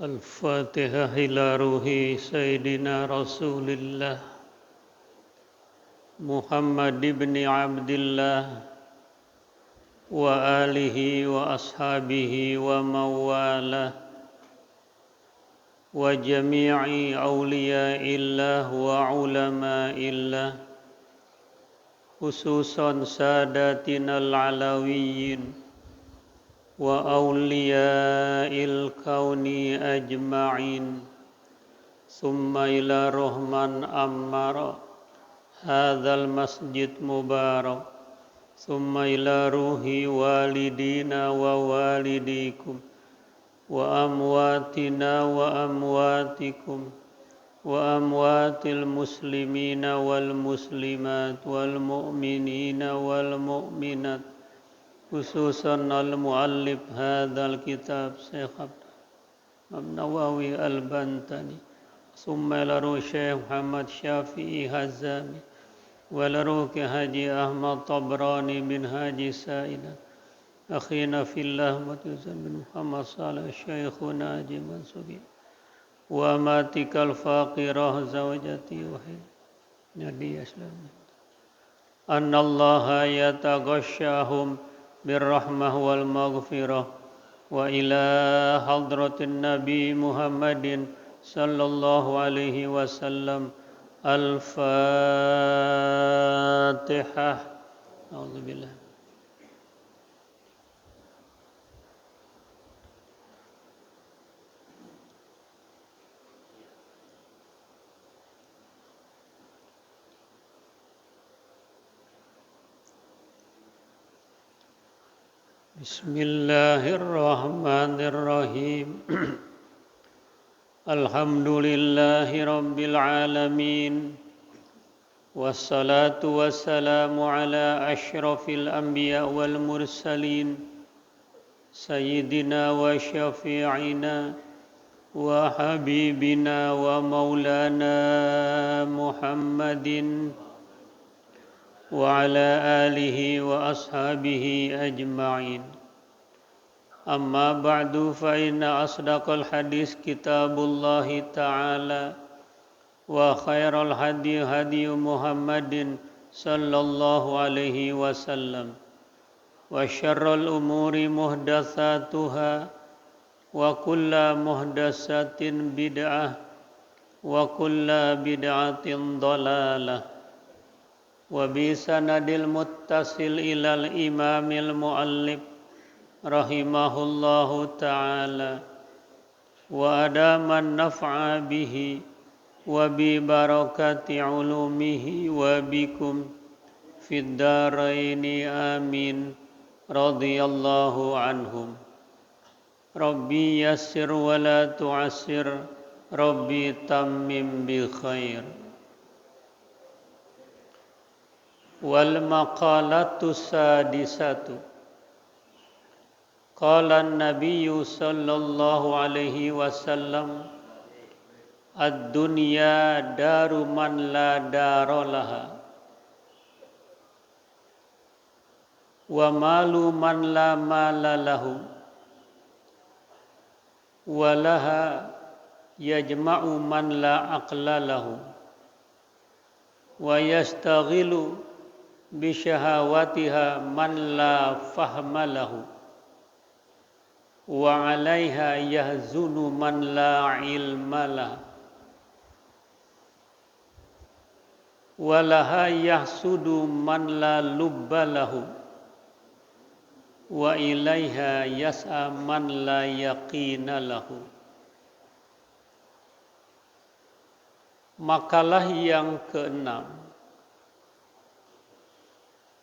الفاتحة إلى روح سيدنا رسول الله محمد بن عبد الله وآله وأصحابه ومن والاه وجميع أولياء الله وعلماء الله خصوصا ساداتنا العلويين وأولياء الكون أجمعين ثم إلى رحمن أمر هذا المسجد مبارك ثم إلى روح والدينا ووالديكم وأمواتنا وأمواتكم وأموات المسلمين والمسلمات والمؤمنين والمؤمنات خصوصا المؤلف هذا الكتاب شيخ النووي البنتني ثم إلى روح الشيخ محمد شافعي هزامي وإلى روح حاجي أحمد طبراني بن حاجي سائدة أخينا في الله متوزن بن محمد صالح شيخنا حاجي منصوري وأماتك الفاقرة زوجتي وحيد نبي أسلام أن الله يتغشاهم بالرحمة والمغفرة وإلى حضرة النبي محمد صلى الله عليه وسلم الفاتحة أعوذ بالله بسم الله الرحمن الرحيم الحمد لله رب العالمين والصلاة والسلام على أشرف الأنبياء والمرسلين سيدنا وشفيعنا وحبيبنا ومولانا محمد وعلى آله وأصحابه أجمعين أما بعد فإن أصدق الحديث كتاب الله تعالى وخير الهدي هدي محمد صلى الله عليه وسلم وشر الأمور محدثاتها وكل محدثة بدعة وكل بدعة ضلالة وبسند المتصل إلى الإمام المؤلف رحمه الله تعالى وأدام النفع به وببركة علومه وبكم في الدارين آمين رضي الله عنهم ربي يسر ولا تعسر ربي تمم بخير والمقالة السادسة قال النبي صلى الله عليه وسلم الدنيا دار من لا دار لها ومال من لا مال له ولها يجمع من لا عقل له ويستغل بشهواتها من لا فهم له وعليها يهزن من لا علم له ولها يحسد من لا لب له وإليها يسعى من لا يقين له. Makalah yang keenam,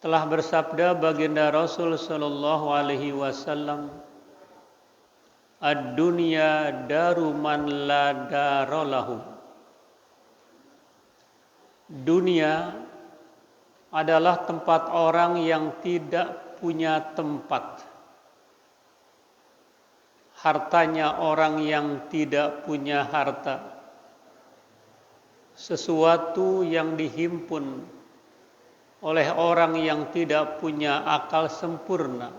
telah bersabda baginda Rasul sallallahu alaihi wasallam, ad-dunya daru man la dara lahu. Dunia adalah tempat orang yang tidak punya tempat. Hartanya orang yang tidak punya harta. Sesuatu yang dihimpun oleh orang yang tidak punya akal sempurna.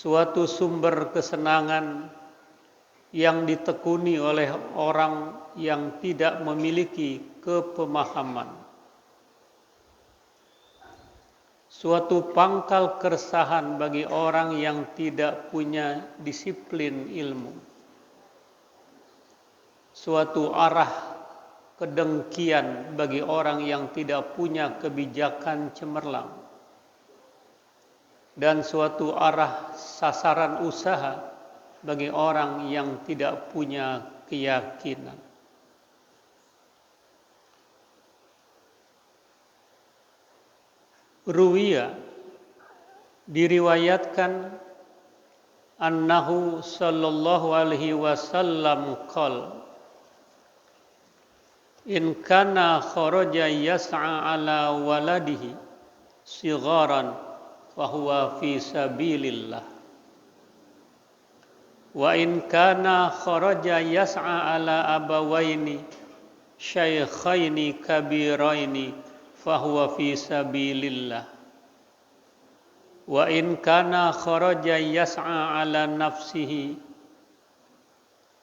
suatu sumber kesenangan yang ditekuni oleh orang yang tidak memiliki kepemahaman, suatu pangkal keresahan bagi orang yang tidak punya disiplin ilmu, suatu arah kedengkian bagi orang yang tidak punya kebijakan cemerlang, dan suatu arah sasaran usaha bagi orang yang tidak punya keyakinan. Ruwiya, diriwayatkan, annahu sallallahu alaihi wasallam qala, in kana kharaja yas'a ala waladihi sigharan fahuwa fi sabilillah, wa in kana kharaja yas'a ala abawaini syaikhaini kabiraini fahuwa fi sabilillah, wa in kana kharaja yas'a ala nafsihi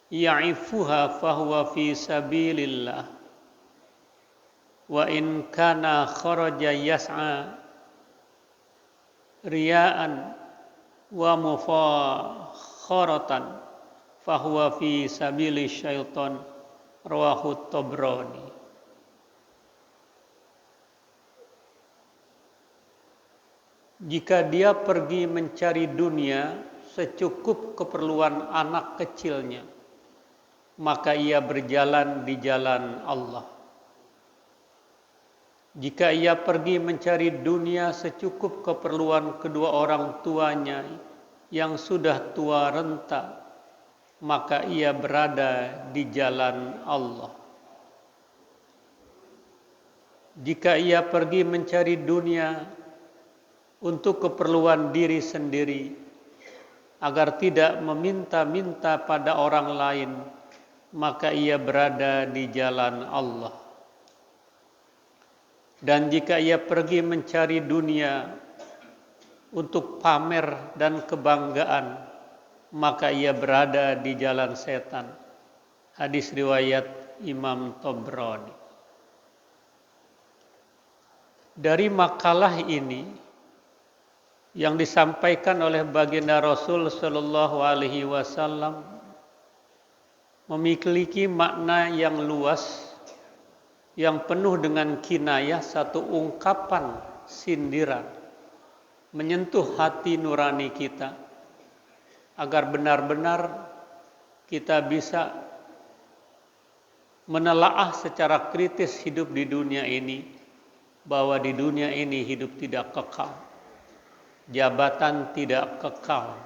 ya'ifuha fahuwa fi sabilillah, wa in kana kharaja yas'a riya'an wa mufakharatan fahuwa fi sabili syaitan, rawahu Tabrani. Jika dia pergi mencari dunia secukup keperluan anak kecilnya, maka ia berjalan di jalan Allah. Jika ia pergi mencari dunia secukup keperluan kedua orang tuanya yang sudah tua renta, maka ia berada di jalan Allah. Jika ia pergi mencari dunia untuk keperluan diri sendiri, agar tidak meminta-minta pada orang lain, maka ia berada di jalan Allah. Dan jika ia pergi mencari dunia untuk pamer dan kebanggaan, maka ia berada di jalan setan. Hadis riwayat Imam Tabrani. Dari makalah ini yang disampaikan oleh baginda Rasul Shallallahu Alaihi Wasallam memiliki makna yang luas, yang penuh dengan kinayah, satu ungkapan sindiran menyentuh hati nurani kita agar benar-benar kita bisa menelaah secara kritis hidup di dunia ini, bahwa di dunia ini hidup tidak kekal, jabatan tidak kekal,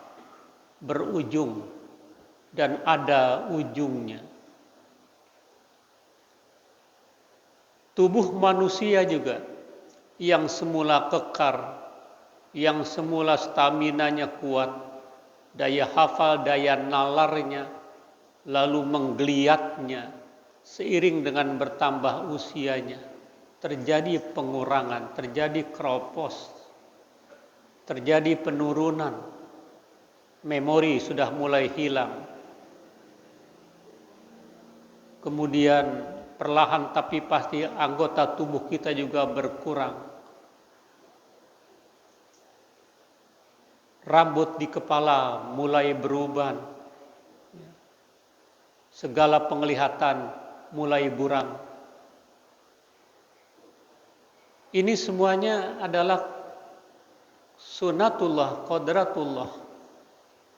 berujung dan ada ujungnya. Tubuh manusia juga yang semula kekar, yang semula staminanya kuat, daya hafal, daya nalarnya lalu menggeliatnya seiring dengan bertambah usianya, terjadi pengurangan, terjadi keropos, terjadi penurunan, memori sudah mulai hilang. Kemudian perlahan tapi pasti anggota tubuh kita juga berkurang. Rambut di kepala mulai berubah. Segala penglihatan mulai buram. Ini semuanya adalah sunatullah, qadratullah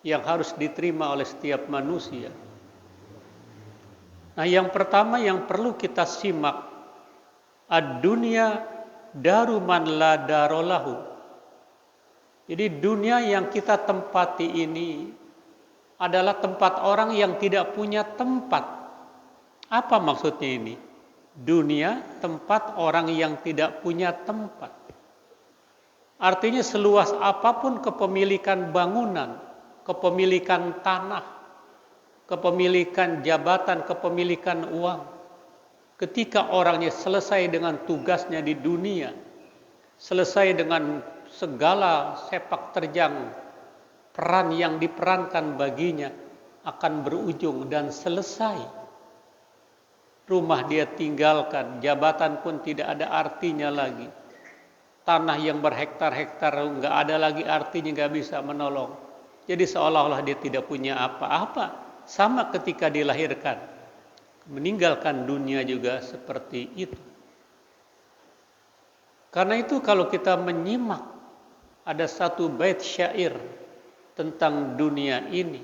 yang harus diterima oleh setiap manusia. Nah, yang pertama yang perlu kita simak, ad-dunya daru man la darolahu. Jadi dunia yang kita tempati ini adalah tempat orang yang tidak punya tempat. Apa maksudnya ini? Dunia tempat orang yang tidak punya tempat. Artinya seluas apapun kepemilikan bangunan, kepemilikan tanah, kepemilikan jabatan, kepemilikan uang, ketika orangnya selesai dengan tugasnya di dunia, selesai dengan segala sepak terjang peran yang diperankan baginya akan berujung dan selesai. Rumah dia tinggalkan, jabatan pun tidak ada artinya lagi. Tanah yang berhektar-hektar nggak ada lagi artinya, nggak bisa menolong. Jadi seolah-olah dia tidak punya apa-apa. Sama ketika dilahirkan, meninggalkan dunia juga seperti itu. Karena itu kalau kita menyimak ada satu bait syair tentang dunia ini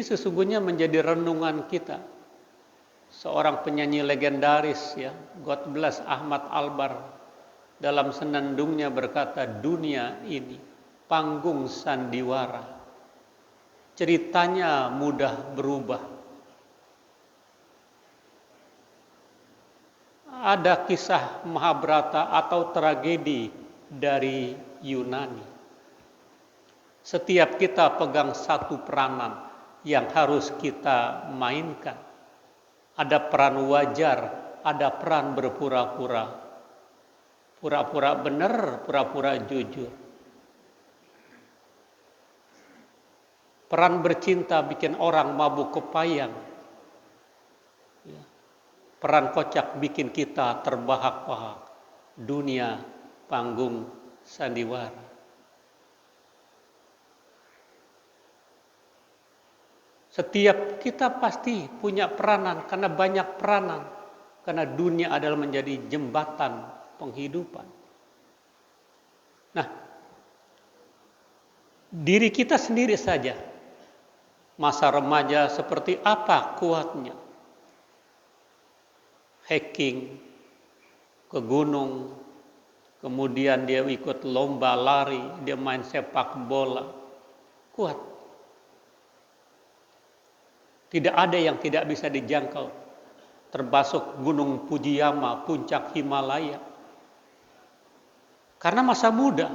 sesungguhnya menjadi renungan kita. Seorang penyanyi legendaris ya, God bless Ahmad Albar, dalam senandungnya berkata, dunia ini panggung sandiwara, ceritanya mudah berubah. Ada kisah Mahabharata atau tragedi dari Yunani. Setiap kita pegang satu peranan yang harus kita mainkan. Ada peran wajar, ada peran berpura-pura. Pura-pura benar, pura-pura jujur. Peran bercinta bikin orang mabuk kepayang. Peran kocak bikin kita terbahak-bahak. Dunia panggung sandiwara. Setiap kita pasti punya peranan, karena banyak peranan. Karena dunia adalah menjadi jembatan penghidupan. Nah, diri kita sendiri saja. Masa remaja seperti apa kuatnya? Hiking ke gunung, kemudian dia ikut lomba lari, dia main sepak bola. Kuat. Tidak ada yang tidak bisa dijangkau, termasuk Gunung Fujiyama, puncak Himalaya. Karena masa muda,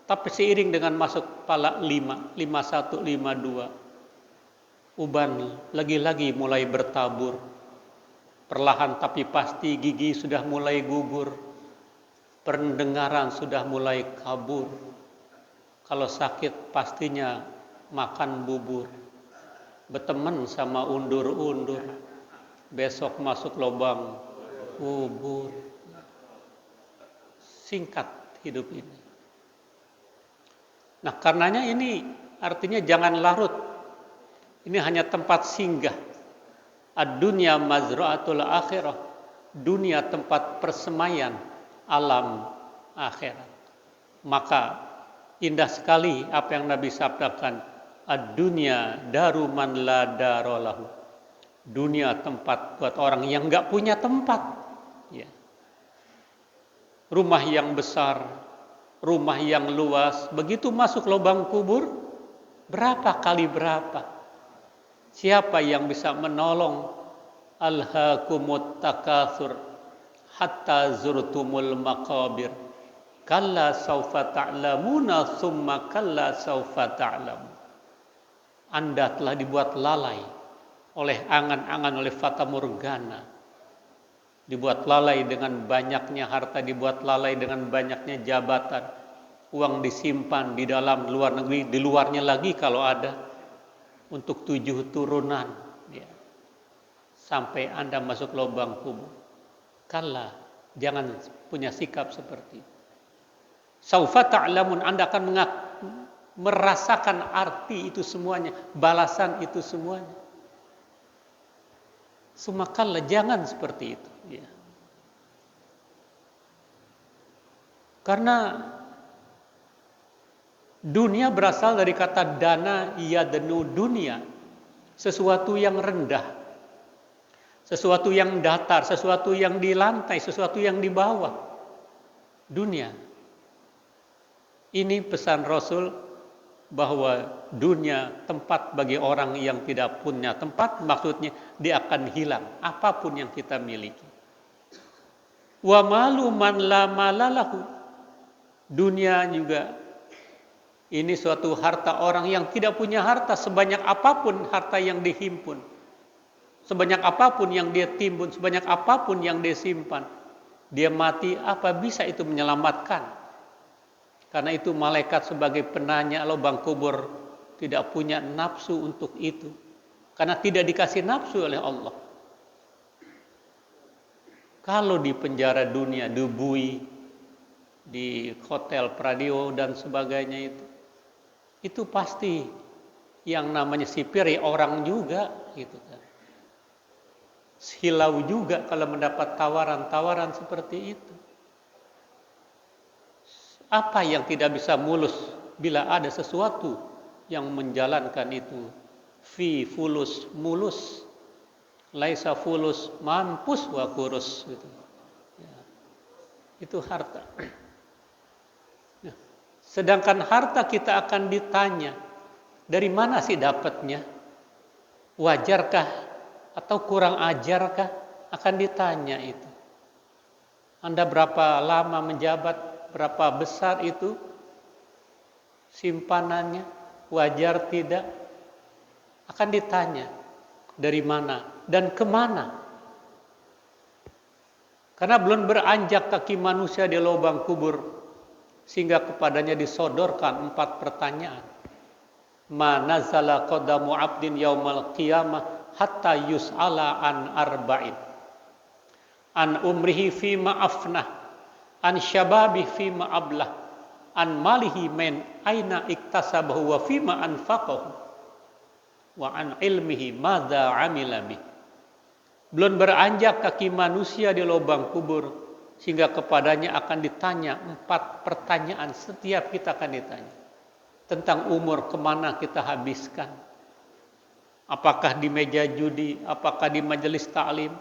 tapi seiring dengan masuk pala 5, 51, 52, uban lagi-lagi mulai bertabur. Perlahan tapi pasti gigi sudah mulai gugur, pendengaran sudah mulai kabur. Kalau sakit pastinya makan bubur. Berteman sama undur-undur, besok masuk lubang kubur. Singkat hidup ini. Nah, karenanya ini artinya jangan larut. Ini hanya tempat singgah. Ad-dunya mazra'atul akhirah. Dunia tempat persemaian alam akhirat. Maka indah sekali apa yang Nabi sabdakan. Ad-dunya daru man la darolahu. Dunia tempat buat orang yang nggak punya tempat. Ya. Rumah yang besar, rumah yang luas, begitu masuk lubang kubur, berapa kali berapa? Siapa yang bisa menolong? Alhaakumut takatsur hatta zurtumul maqabir. Kalla saufa ta'lamuna tsumma kalla saufa ta'lamun. Anda telah dibuat lalai oleh angan-angan, oleh fata morgana. Dibuat lalai dengan banyaknya harta, dibuat lalai dengan banyaknya jabatan. Uang disimpan di dalam luar negeri, di luarnya lagi kalau ada. Untuk 7 turunan. Ya. Sampai Anda masuk lubang kubur. Kalla, jangan punya sikap seperti itu. Saufa ta'lamun, Anda akan merasakan arti itu semuanya, balasan itu semuanya. Sumakalla, jangan seperti itu. Ya. Karena dunia berasal dari kata dana yadnu dunia, sesuatu yang rendah, sesuatu yang datar, sesuatu yang di lantai, sesuatu yang di bawah. Dunia. Ini pesan Rasul, bahwa dunia tempat bagi orang yang tidak punya tempat, maksudnya dia akan hilang apapun yang kita miliki. Wa malu man la malalahu. Dunia juga ini suatu harta orang yang tidak punya harta, sebanyak apapun harta yang dihimpun, sebanyak apapun yang dia timbun, sebanyak apapun yang dia simpan, dia mati, apa bisa itu menyelamatkan? Karena itu malaikat sebagai penanya lubang kubur tidak punya nafsu untuk itu. Karena tidak dikasih nafsu oleh Allah. Kalau di penjara dunia, di Bui, di hotel Pradio dan sebagainya itu pasti yang namanya sipir ya orang juga gitu kan. Silau juga kalau mendapat tawaran-tawaran seperti itu. Apa yang tidak bisa mulus bila ada sesuatu yang menjalankan itu? Fi fulus mulus, laisa fulus mampus wa kurus gitu. Ya. Itu harta. Nah, sedangkan harta kita akan ditanya, dari mana sih dapatnya? Wajarkah atau kurang ajarkah? Akan ditanya itu. Anda berapa lama menjabat? Berapa besar itu simpanannya? Wajar tidak? Akan ditanya dari mana dan kemana. Karena belum beranjak kaki manusia di lubang kubur sehingga kepadanya disodorkan 4 pertanyaan. Ma nazala qadamu abdin yaumal qiyamah hatta yus'ala an arba'in. An umrihi fima afnah, an syababi fima ablah, an malihi men aina iktasabahu wa fima anfaqahu, wa an ilmihi madza amila bih. Belum beranjak kaki manusia di lubang kubur sehingga kepadanya akan ditanya 4 pertanyaan. Setiap kita akan ditanya tentang umur, kemana kita habiskan, apakah di meja judi, apakah di majelis ta'lim,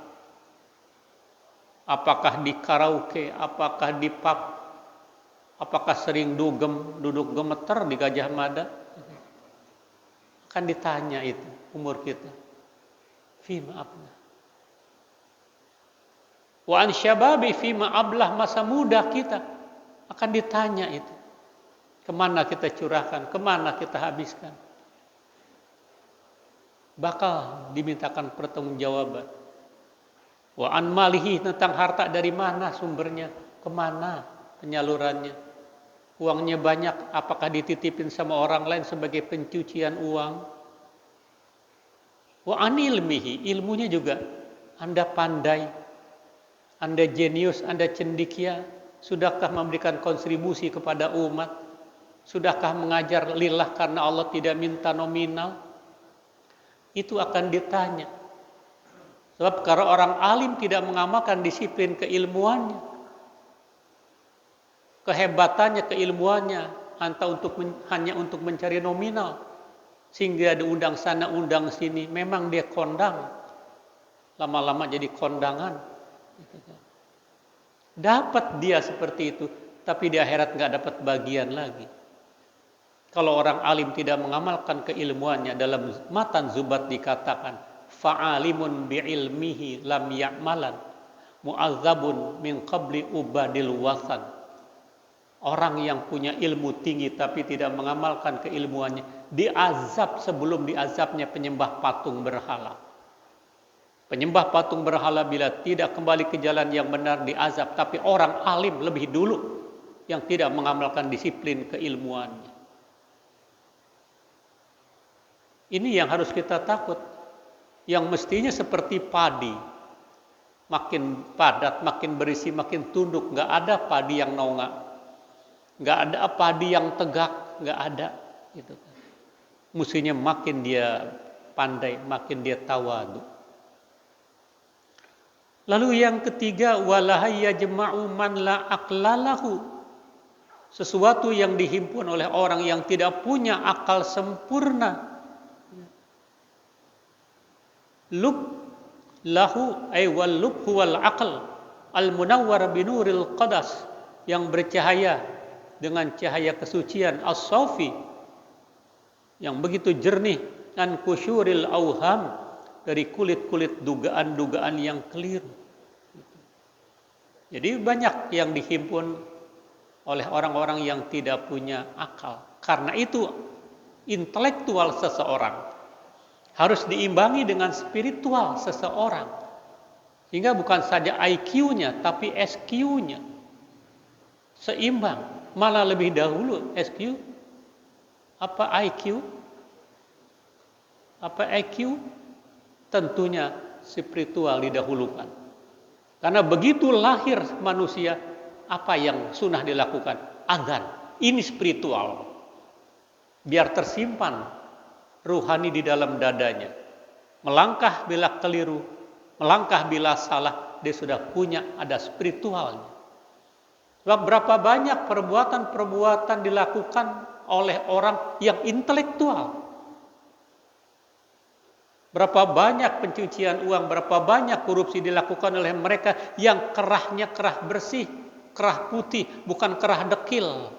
apakah di karaoke, apakah di pub, apakah sering duduk gemeter di Gajah Mada. Akan ditanya itu umur kita. Fima ablah. Wa an syababi fima ablah, masa muda kita akan ditanya itu. Kemana kita curahkan, kemana kita habiskan. Bakal dimintakan pertanggungjawaban. Wa an malihi, tentang harta dari mana sumbernya, kemana penyalurannya. Uangnya banyak, apakah dititipin sama orang lain sebagai pencucian uang. Wa an ilmihi, ilmunya juga. Anda pandai, Anda jenius, Anda cendekia, sudahkah memberikan kontribusi kepada umat? Sudahkah mengajar lillah karena Allah tidak minta nominal? Itu akan ditanya. Sebab kalau orang alim tidak mengamalkan disiplin keilmuannya, kehebatannya, keilmuannya, hanya untuk mencari nominal, sehingga ada undang sana, undang sini, memang dia kondang. Lama-lama jadi kondangan. Dapat dia seperti itu, tapi di akhirat nggak dapat bagian lagi. Kalau orang alim tidak mengamalkan keilmuannya, dalam matan Zubat dikatakan, fa'alimun bi'ilmihi lam ya'malan mu'azzabun min qabli ubadil wasan. Orang yang punya ilmu tinggi tapi tidak mengamalkan keilmuannya, diazab sebelum diazabnya penyembah patung berhala. Penyembah patung berhala bila tidak kembali ke jalan yang benar diazab, tapi orang alim lebih dulu yang tidak mengamalkan disiplin keilmuannya. Ini yang harus kita takut. Yang mestinya seperti padi, makin padat, makin berisi, makin tunduk. Nggak ada padi yang nongak, nggak ada padi yang tegak, nggak ada. Gitu. Mestinya makin dia pandai, makin dia tawadu. Lalu yang ketiga, walahayya jema'u man la aqlalahu. Sesuatu yang dihimpun oleh orang yang tidak punya akal sempurna. Lub lahu ay wal lub huwal aql al munawwar binuril qadas, yang bercahaya dengan cahaya kesucian, as-safi yang begitu jernih, an kusyuril auham, dari kulit-kulit dugaan-dugaan yang keliru. Jadi banyak yang dihimpun oleh orang-orang yang tidak punya akal. Karena itu intelektual seseorang harus diimbangi dengan spiritual seseorang. Sehingga bukan saja IQ-nya, tapi SQ-nya seimbang. Malah lebih dahulu SQ, apa IQ? Apa IQ? Tentunya spiritual didahulukan. Karena begitu lahir manusia, apa yang sunnah dilakukan? Adzan. Ini spiritual. Biar tersimpan ruhani di dalam dadanya. Melangkah bila keliru, melangkah bila salah, dia sudah punya, ada spiritualnya. Sebab berapa banyak perbuatan-perbuatan dilakukan oleh orang yang intelektual. Berapa banyak pencucian uang, berapa banyak korupsi dilakukan oleh mereka yang kerahnya kerah bersih, kerah putih, bukan kerah dekil.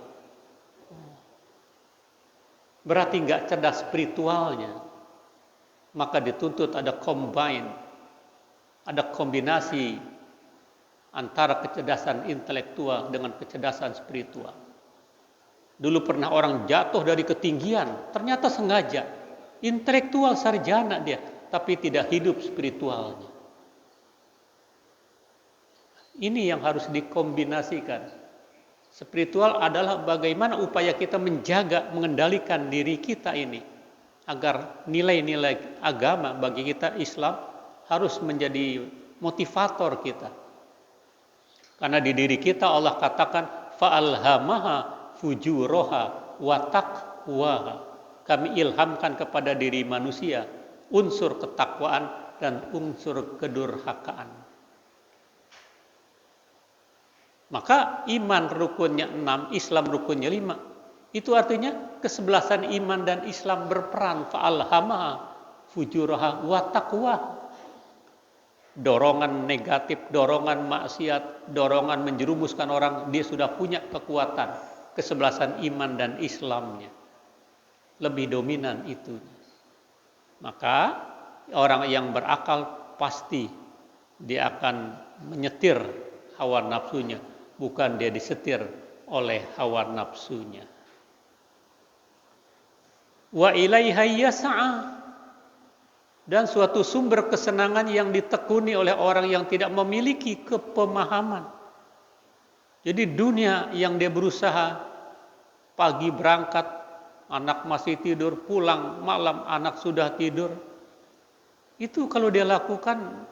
Berarti nggak cerdas spiritualnya. Maka dituntut ada combine, ada kombinasi antara kecerdasan intelektual dengan kecerdasan spiritual. Dulu pernah orang jatuh dari ketinggian, ternyata sengaja. Intelektual sarjana dia, tapi tidak hidup spiritualnya. Ini yang harus dikombinasikan. Spiritual adalah bagaimana upaya kita menjaga, mengendalikan diri kita ini. Agar nilai-nilai agama bagi kita Islam harus menjadi motivator kita. Karena di diri kita Allah katakan, fa'alhamaha fujuraha wa taqwaha. Kami ilhamkan kepada diri manusia unsur ketakwaan dan unsur kedurhakaan. Maka iman rukunnya 6, Islam rukunnya 5. Itu artinya kesebelasan iman dan Islam berperan. Fa'alhamaha fujuraha wa taqwa. Dorongan negatif, dorongan maksiat, dorongan menjerumuskan orang, dia sudah punya kekuatan. Kesebelasan iman dan Islamnya lebih dominan itu. Maka orang yang berakal pasti dia akan menyetir hawa nafsunya, bukan dia disetir oleh hawa nafsunya. Wa ilaiha yas'a, dan suatu sumber kesenangan yang ditekuni oleh orang yang tidak memiliki kepemahaman. Jadi dunia yang dia berusaha, pagi berangkat, anak masih tidur, pulang malam anak sudah tidur. Itu kalau dia lakukan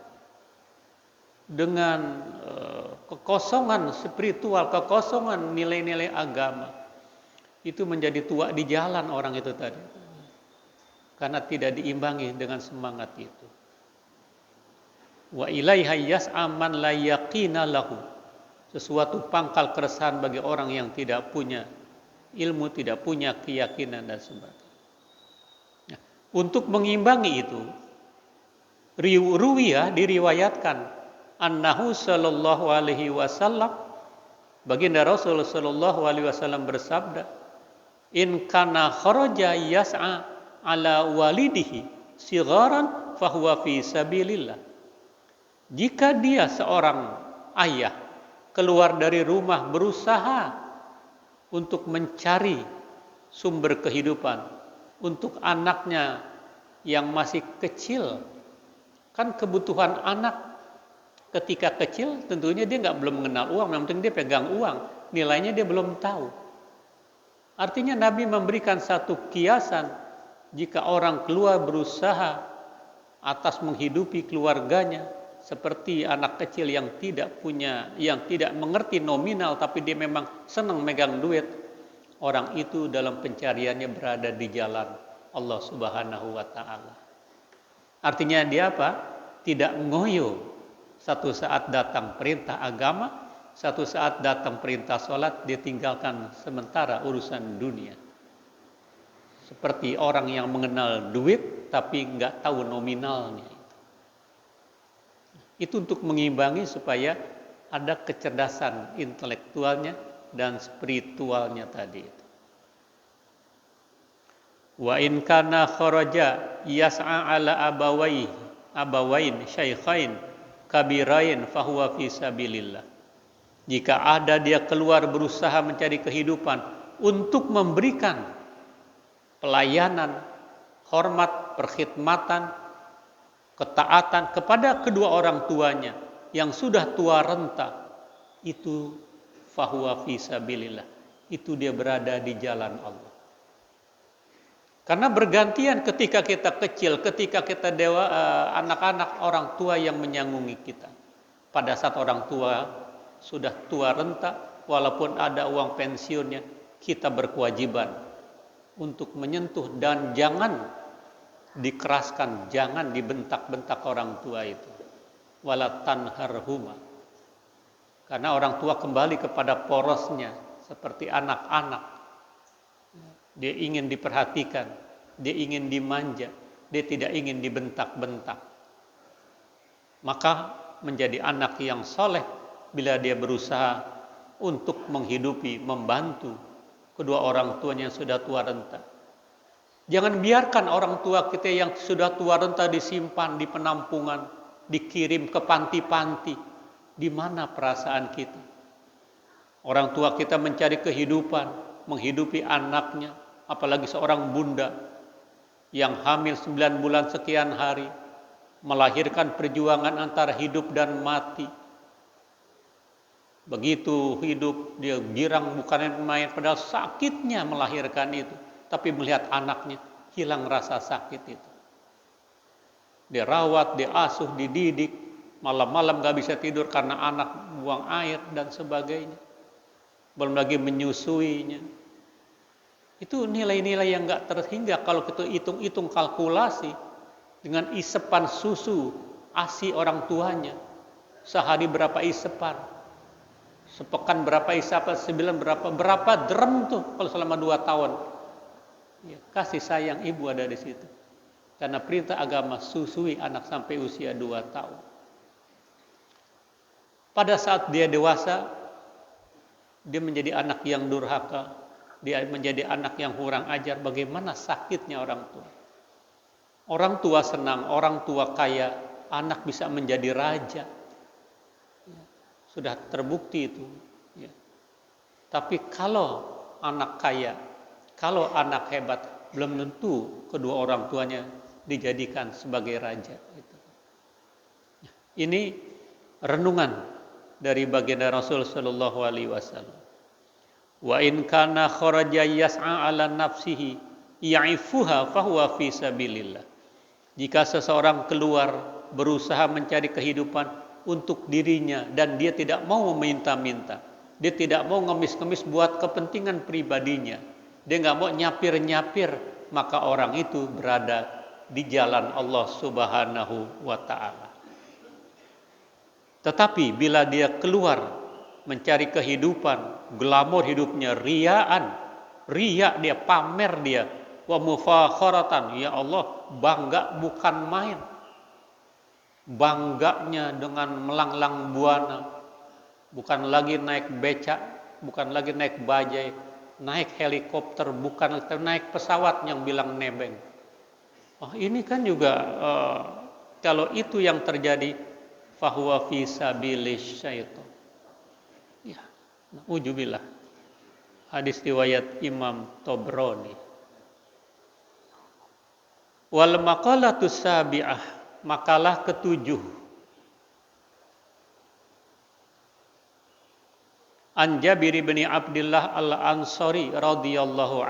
dengan kekosongan spiritual, kekosongan nilai-nilai agama, itu menjadi tua di jalan orang itu tadi. Karena tidak diimbangi dengan semangat itu. Wa ilaiha yas'a man la yaqina lahu. Sesuatu pangkal keresahan bagi orang yang tidak punya ilmu, tidak punya keyakinan dan sebagainya. Nah, untuk mengimbangi itu, ruwiyah diriwayatkan annahu sallallahu alaihi wasallam, baginda Rasul sallallahu alaihi wasallam bersabda, in kana kharaja yas'a ala walidihi sigharan fahuwa fi sabilillah. Jika dia seorang ayah keluar dari rumah berusaha untuk mencari sumber kehidupan untuk anaknya yang masih kecil. Kan kebutuhan anak ketika kecil tentunya dia belum mengenal uang, yang penting dia pegang uang, nilainya dia belum tahu. Artinya Nabi memberikan satu kiasan, jika orang keluar berusaha atas menghidupi keluarganya seperti anak kecil yang tidak mengerti nominal, tapi dia memang senang megang duit. Orang itu dalam pencariannya berada di jalan Allah Subhanahu wa Ta'ala. Artinya dia apa? Tidak ngoyo. Satu saat datang perintah agama, satu saat datang perintah sholat, dia tinggalkan sementara urusan dunia. Seperti orang yang mengenal duit tapi nggak tahu nominalnya. Itu untuk mengimbangi supaya ada kecerdasan intelektualnya dan spiritualnya tadi. Wa in kana kharaja yas'a ala abawain syaikhain kabirain fahuwa fi sabilillah. Jika ada dia keluar berusaha mencari kehidupan untuk memberikan pelayanan, hormat, perkhidmatan, ketaatan kepada kedua orang tuanya yang sudah tua renta, itu fahuwa fi sabilillah. itu dia berada di jalan Allah. Karena bergantian ketika kita kecil, ketika kita anak-anak, orang tua yang menyangungi kita. Pada saat orang tua sudah tua renta, walaupun ada uang pensiunnya, kita berkewajiban untuk menyentuh dan jangan dikeraskan, jangan dibentak-bentak orang tua itu. Wala tanharhuma. Karena orang tua kembali kepada porosnya seperti anak-anak. Dia ingin diperhatikan, dia ingin dimanja, dia tidak ingin dibentak-bentak. Maka menjadi anak yang soleh bila dia berusaha untuk menghidupi, membantu kedua orang tuanya yang sudah tua renta. Jangan biarkan orang tua kita yang sudah tua renta disimpan di penampungan, dikirim ke panti-panti. Di mana perasaan kita? Orang tua kita mencari kehidupan, menghidupi anaknya, apalagi seorang bunda yang hamil 9 bulan sekian hari, melahirkan perjuangan antara hidup dan mati. Begitu hidup, dia girang bukan main, padahal sakitnya melahirkan itu. Tapi melihat anaknya, hilang rasa sakit itu. Dia rawat, dia asuh, dididik, malam-malam gak bisa tidur karena anak buang air dan sebagainya. Belum lagi menyusuinya. Itu nilai-nilai yang gak terhingga kalau kita hitung-hitung kalkulasi dengan isepan susu ASI orang tuanya. Sehari berapa isepan? Sepekan berapa isepan? Sebulan berapa drum tuh kalau selama 2 tahun. Ya, kasih sayang ibu ada di situ. Karena perintah agama susui anak sampai usia 2 tahun. Pada saat dia dewasa, dia menjadi anak yang durhaka, dia menjadi anak yang kurang ajar. Bagaimana sakitnya orang tua. Orang tua senang, orang tua kaya, anak bisa menjadi raja. Sudah terbukti itu. Tapi kalau anak kaya, kalau anak hebat, belum tentu kedua orang tuanya dijadikan sebagai raja. Ini renungan dari baginda Rasul sallallahu alaihi wasallam. Wa in kana kharaja yas'a ala nafsihi ya'ifuha fahuwa fi sabilillah. Jika seseorang keluar berusaha mencari kehidupan untuk dirinya dan dia tidak mau meminta-minta, dia tidak mau ngemis-ngemis buat kepentingan pribadinya, dia nggak mau nyapir-nyapir, maka orang itu berada di jalan Allah Subhanahu wa ta'ala. Tetapi bila dia keluar mencari kehidupan, glamor hidupnya, riya dia, pamer dia, wa mufakharatan, ya Allah, bangga bukan main. Bangganya dengan melanglang buana, bukan lagi naik becak, bukan lagi naik bajai, naik helikopter, bukan naik pesawat yang bilang nebeng. Oh, ini kan juga kalau itu yang terjadi, fahuwa fi sabilis syaitan. Ya, na'udzubillah. Hadis riwayat Imam Tabrani. Wal maqalatus sabi'ah, makalah ke-7. An Jabir bin Abdullah al-Ansari radhiyallahu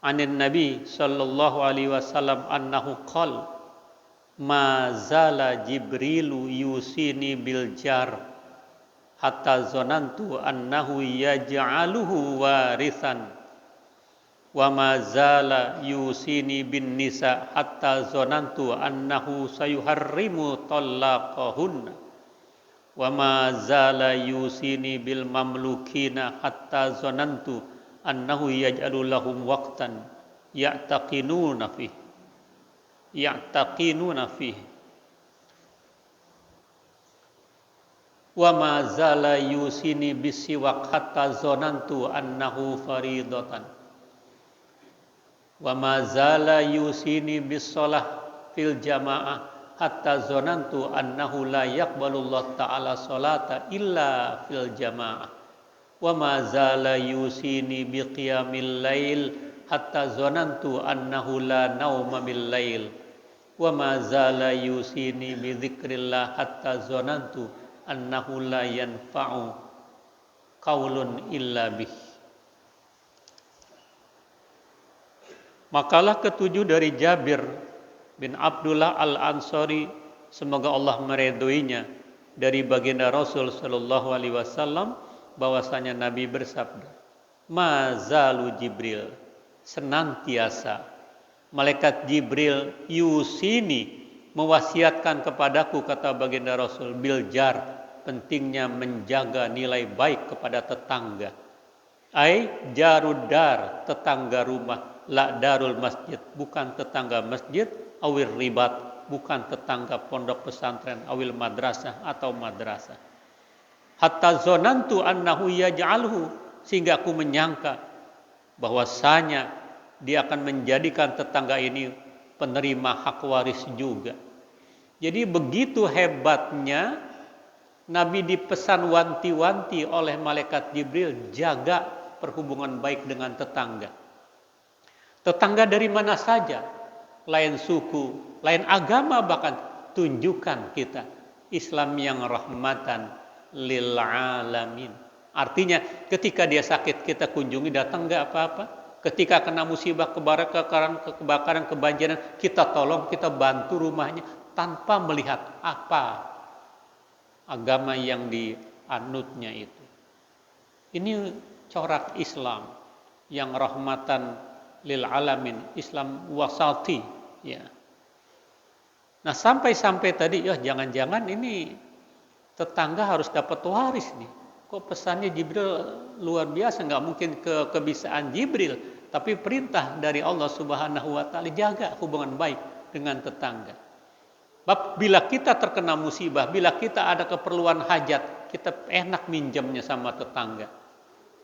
anin Nabi sallallahu alaihi wasallam annahu qala ma zala Jibrilu yusini bil jar hatta zonantu annahu yaj'aluhu warisan wa ma zala yusini bin nisa hatta zonantu annahu sayuharrimu talaqahunna wa ma zala yusini bil mamlukina hatta zonantu annahu yaj'alu lahum waqtan ya'taqinuna fihi wa ma zala yusini bisiwak hatta zonantu annahu faridatan wa ma zala yusini bisolah fil jamaah hatta zonantu annahu la yaqbalullah ta'ala solata illa fil jamaah wa ma zala yusini biqiyamil lail hatta zonantu annahu la nauma bil lail wa ma zala yusini bi dzikrillah hatta zonantu annahu la yanfa'u qaulun illa bih. Makalah ketujuh dari Jabir bin Abdullah Al-Ansari, semoga Allah meridhoinya, dari baginda Rasul sallallahu alaihi wasallam bahwasanya Nabi bersabda, "Mazalu Jibril, senantiasa malaikat Jibril yusini, mewasiatkan kepadaku," kata baginda Rasul, "biljar, pentingnya menjaga nilai baik kepada tetangga. Ai jarudar, tetangga rumah, la darul masjid, bukan tetangga masjid, awil ribat, bukan tetangga pondok pesantren, awil madrasah atau madrasah. Hatta zonantu annahu yaj'alhu, sehingga aku menyangka bahwasanya dia akan menjadikan tetangga ini penerima hak waris juga." Jadi begitu hebatnya Nabi dipesan wanti-wanti oleh malaikat Jibril, jaga perhubungan baik dengan tetangga. Tetangga dari mana saja, lain suku, lain agama, bahkan tunjukkan kita Islam yang rahmatan lil alamin. Artinya ketika dia sakit kita kunjungi, datang nggak apa-apa. Ketika kena musibah, kebakaran, kebanjiran, kita tolong, kita bantu rumahnya tanpa melihat apa agama yang dianutnya itu. Ini corak Islam yang rahmatan lil alamin, Islam wasati, ya. Nah, sampai tadi, ya jangan-jangan ini tetangga harus dapat waris nih. Kok pesannya Jibril luar biasa, nggak mungkin kebisaan Jibril, tapi perintah dari Allah Subhanahu wa taala, jaga hubungan baik dengan tetangga. Bila kita terkena musibah, bila kita ada keperluan hajat, kita enak minjemnya sama tetangga.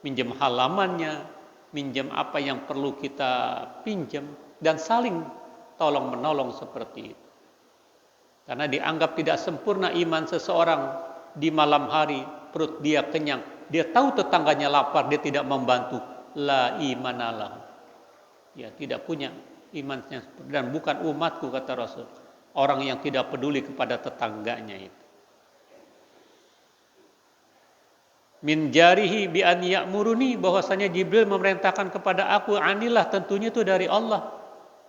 Minjem halamannya, minjem apa yang perlu kita pinjam, dan saling tolong menolong seperti itu. Karena dianggap tidak sempurna iman seseorang di malam hari, perut dia kenyang, dia tahu tetangganya lapar, dia tidak membantu, la imanalah. Ya, tidak punya iman yang sempurna, dan bukan umatku, kata Rasul. Orang yang tidak peduli kepada tetangganya itu. Min jarihi bi an ya'muruni, bahwasanya Jibril memerintahkan kepada aku, anilah, tentunya itu dari Allah,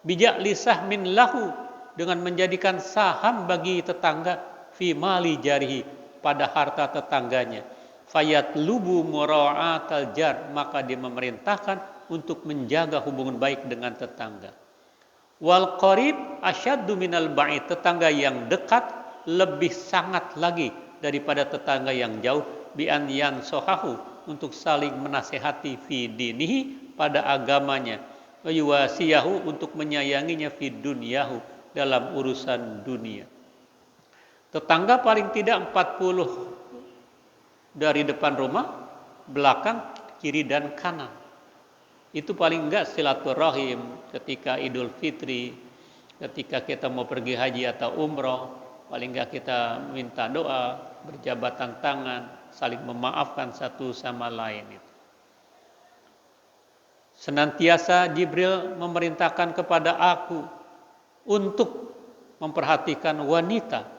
bijak lisah min lahu, dengan menjadikan saham bagi tetangga, fi mali jarihi, pada harta tetangganya, fayat lubu mura'atal jar, maka dia memerintahkan untuk menjaga hubungan baik dengan tetangga. Wal qarib asyaddu minal ba'id, tetangga yang dekat lebih sangat lagi daripada tetangga yang jauh, bi an yansahahu, untuk saling menasehati, fi dinihi, pada agamanya, wa yuwasiyahu, untuk menyayanginya, fi dunyahu, dalam urusan dunia. Tetangga paling tidak 40 dari depan rumah, belakang, kiri dan kanan. Itu paling enggak silaturahim ketika Idul Fitri, ketika kita mau pergi haji atau umroh, paling enggak kita minta doa, berjabatan tangan, saling memaafkan satu sama lain itu. Senantiasa Jibril memerintahkan kepada aku untuk memperhatikan wanita,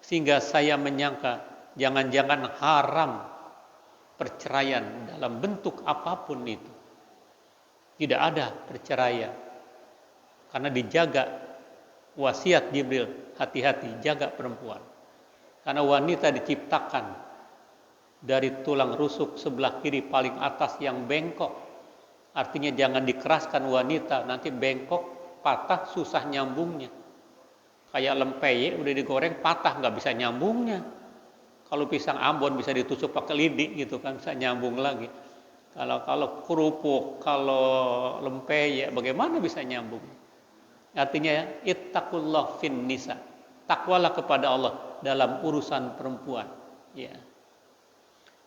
sehingga saya menyangka jangan-jangan haram perceraian dalam bentuk apapun itu. Tidak ada perceraian, karena dijaga wasiat Jibril, hati-hati jaga perempuan, karena wanita diciptakan dari tulang rusuk sebelah kiri paling atas yang bengkok. Artinya jangan dikeraskan wanita, nanti bengkok, patah, susah nyambungnya. Kayak lempeye udah digoreng patah, nggak bisa nyambungnya. Kalau pisang Ambon bisa ditusuk pakai lidi gitu kan, bisa nyambung lagi. Kalau kerupuk, kalau lempeye, bagaimana bisa nyambung? Artinya ittaqullah fin nisa, takwalah kepada Allah dalam urusan perempuan. Ya.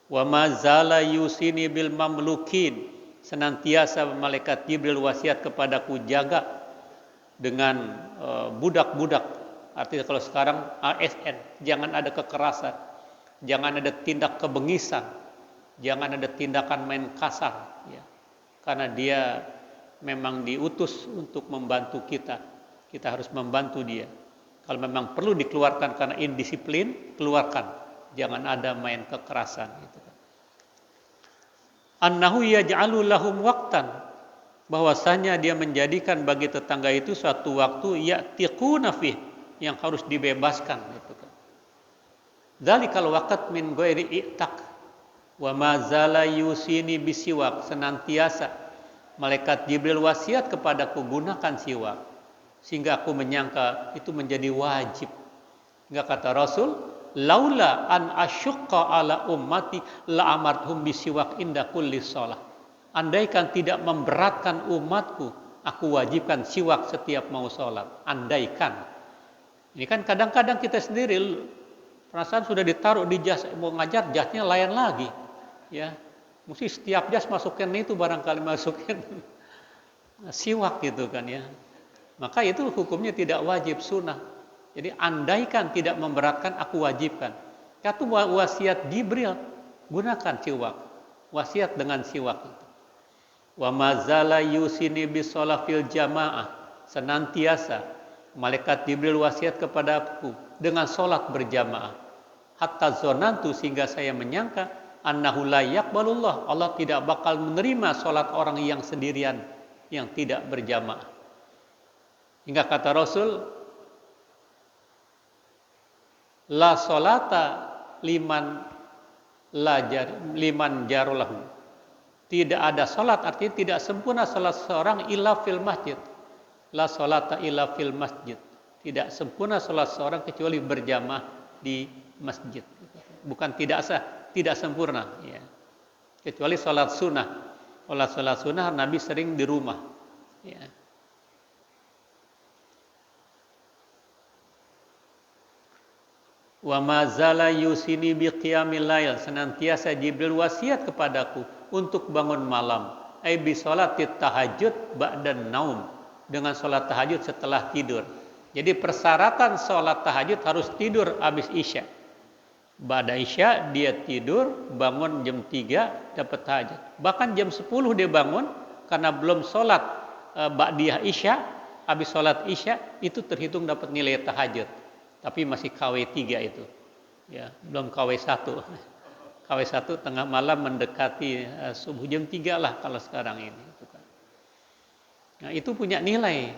Wa mazala yusini bil mamlukin, senantiasa malaikat Jibril wasiat kepadaku, jaga dengan budak-budak. Artinya kalau sekarang ASN, jangan ada kekerasan, jangan ada tindak kebengisan, jangan ada tindakan main kasar, ya. Karena dia memang diutus untuk membantu kita, kita harus membantu dia. Kalau memang perlu dikeluarkan karena indisiplin, keluarkan, jangan ada main kekerasan gitu. Annahu yaj'alu lahum waqtan, bahwasanya dia menjadikan bagi tetangga itu suatu waktu ya'tiquna fih, yang harus dibebaskan gitu kan. Dzalikal waqt min ghairi i'taq wa ma zala yusini bisiwak, senantiasa malaikat Jibril wasiat kepadaku gunakan siwak, sehingga aku menyangka itu menjadi wajib. Enggak, kata Rasul, laula an asyqa ala ummati la amarthum bisiwak inda kulli shalah. Andaikan tidak memberatkan umatku, aku wajibkan siwak setiap mau sholat. Andaikan. Ini kan kadang-kadang kita sendiri perasaan sudah ditaruh di jas, mau ngajar jasnya lain lagi, ya. Mesti setiap jas masukin itu, barangkali masukin siwak gitu kan ya. Maka itu hukumnya tidak wajib, sunnah. Jadi andaikan tidak memberatkan, aku wajibkan. Itu wasiat Jibril, gunakan siwak. Wasiat dengan siwak. Wa mazala yusini bisolah fil jamaah, senantiasa malaikat Jibril wasiat kepada aku dengan solat berjamaah. Hatta zonantu, sehingga saya menyangka annahu la yaqbalullah, Allah tidak bakal menerima solat orang yang sendirian, yang tidak berjamaah. Hingga kata Rasul, la solata liman jarulahu, tidak ada solat, artinya tidak sempurna solat seorang illa fil masjid. La solata illa fil masjid, tidak sempurna solat seorang kecuali berjamaah di masjid. Bukan tidak sah, tidak sempurna ya. Kecuali solat sunnah. Solat sunnah Nabi sering di rumah ya. Wa mazala yusini biqiyamil lail, senantiasa Jibril wasiat kepadaku untuk bangun malam. Ai bi sholatit tahajud ba'dan naum, dengan sholat tahajud setelah tidur. Jadi persyaratan sholat tahajud harus tidur habis isya. Ba'da isya dia tidur, bangun jam 3 dapat tahajud. Bahkan jam 10 dia bangun karena belum sholat ba'diyah isya, habis sholat isya itu terhitung dapat nilai tahajud. Tapi masih KW3 itu. Ya, belum KW1. KW1 tengah malam mendekati subuh jam 3 lah kalau sekarang ini. Nah, itu punya nilai.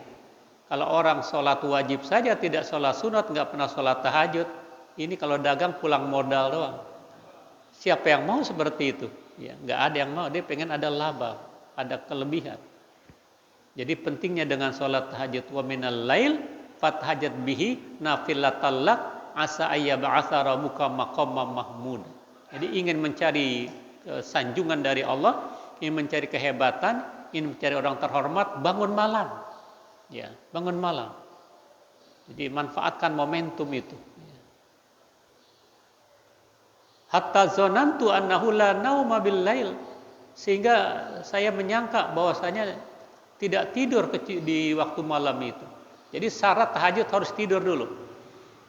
Kalau orang sholat wajib saja tidak sholat sunat, nggak pernah sholat tahajud, ini kalau dagang pulang modal doang. Siapa yang mau seperti itu? Ya, nggak ada yang mau. Dia pengen ada laba, ada kelebihan. Jadi pentingnya dengan sholat tahajud, wa minal lail fathajat bihi nafilatallak asa ayyab'atsa rabbuka maqamam mahmud. Jadi ingin mencari sanjungan dari Allah, ingin mencari kehebatan, ingin mencari orang terhormat, bangun malam. Ya, bangun malam. Jadi manfaatkan momentum itu. Hatta zonantu annahu la nauma bil lail, sehingga saya menyangka bahwasanya tidak tidur di waktu malam itu. Jadi syarat tahajud harus tidur dulu.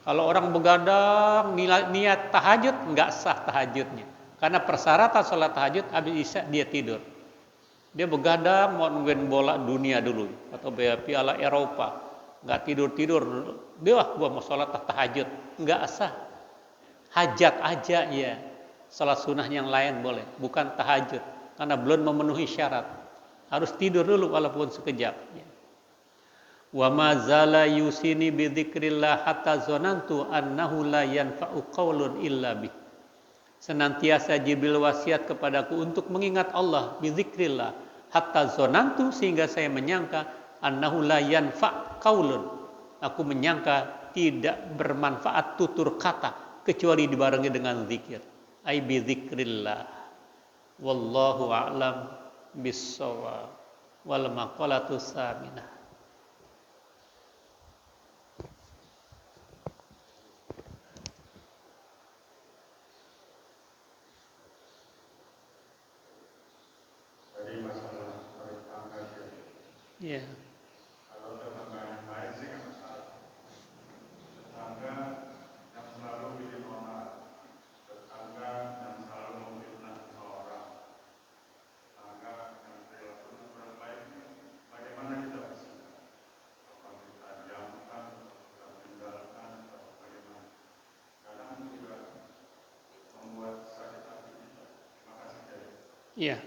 Kalau orang begadang niat tahajud, nggak sah tahajudnya. Karena persyaratan sholat tahajud habis isya dia tidur. Dia begadang mau nungguin bola dunia dulu atau piala Eropa, nggak tidur dia gua mau sholat tahajud, nggak sah. Hajat aja ya, sholat sunnah yang lain boleh, bukan tahajud karena belum memenuhi syarat. Harus tidur dulu walaupun sekejap ya. Wa ma zala yusini bi dzikrillah hatta zonantu annahu la yanfa'u qaulun illa bih. Senantiasa Jibril wasiat kepadaku untuk mengingat Allah bi dzikrillah hatta zonantu, sehingga saya menyangka annahu la yanfa' qaulun. Aku menyangka tidak bermanfaat tutur kata kecuali dibarengi dengan zikir. Ai bi dzikrillah. Wallahu a'lam bis-shawab. Wal maqalatu saminah. Ya. Kalau tetangga yang baik sih kan masalah. Tetangga yang selalu bikin onar, tetangga yang selalu memfitnah seseorang, tetangga yang perilakunya kurang baik, bagaimana kita bersikap? Apakah kita diamkan, atau kita tinggalkan, atau bagaimana? Kadang juga membuat sakit hati kita. Terima kasih. Iya.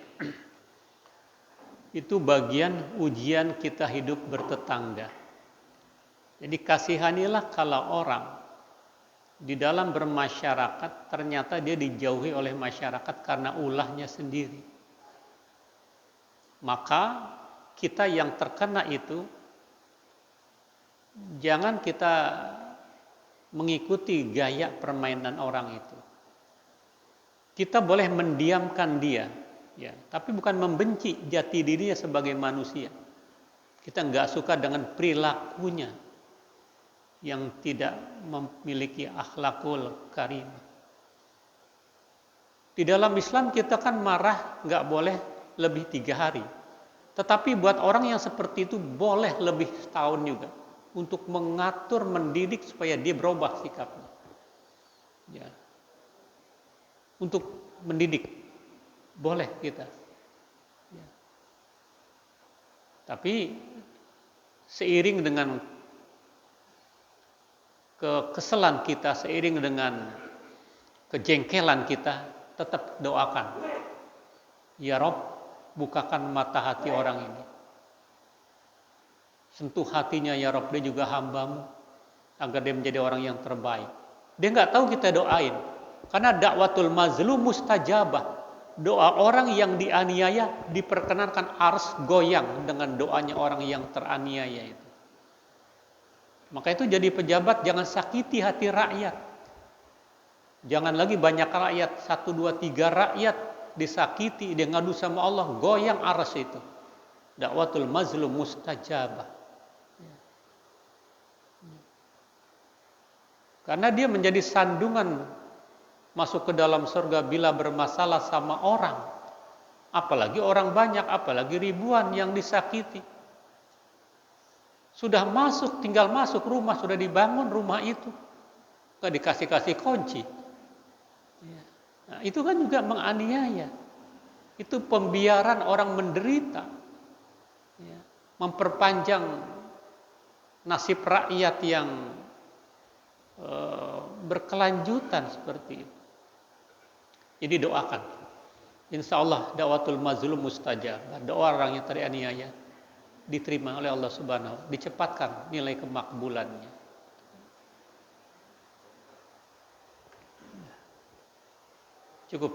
itu bagian ujian kita hidup bertetangga. Jadi kasihanilah kalau orang di dalam bermasyarakat ternyata dia dijauhi oleh masyarakat karena ulahnya sendiri. Maka kita yang terkena itu jangan kita mengikuti gaya permainan orang itu. Kita boleh mendiamkan dia, ya, tapi bukan membenci jati dirinya sebagai manusia. Kita nggak suka dengan perilakunya yang tidak memiliki akhlakul karimah. Di dalam Islam kita kan marah nggak boleh lebih 3 hari. Tetapi buat orang yang seperti itu boleh lebih setahun juga. Untuk mengatur, mendidik supaya dia berubah sikapnya. Ya. Untuk mendidik. Boleh kita. Ya. Tapi seiring dengan kekesalan kita, seiring dengan kejengkelan kita, tetap doakan. Ya Rob, bukakan mata hati orang ini. Sentuh hatinya ya Rob, dia juga hambamu, agar dia menjadi orang yang terbaik. Dia nggak tahu kita doain. Karena dakwatul mazlum mustajabah. Doa orang yang dianiaya diperkenankan ars goyang dengan doanya orang yang teraniaya itu. Maka itu jadi pejabat jangan sakiti hati rakyat. Jangan lagi banyak rakyat, 1, 2, 3 rakyat disakiti, dia ngadu sama Allah, goyang aras itu. Dakwatul mazlum mustajabah. Karena dia menjadi sandungan masuk ke dalam surga bila bermasalah sama orang. Apalagi orang banyak, apalagi ribuan yang disakiti. Sudah masuk, tinggal masuk rumah, sudah dibangun rumah itu. Gak dikasih-kasih kunci. Nah, itu kan juga menganiaya. Itu pembiaran orang menderita. Ya. Memperpanjang nasib rakyat yang berkelanjutan seperti itu. Jadi doakan. Insya Allah dakwatul mazlum mustajab. Doa orang yang teraniaya diterima oleh Allah Subhanahu, dicepatkan nilai kemakbulannya. Cukup.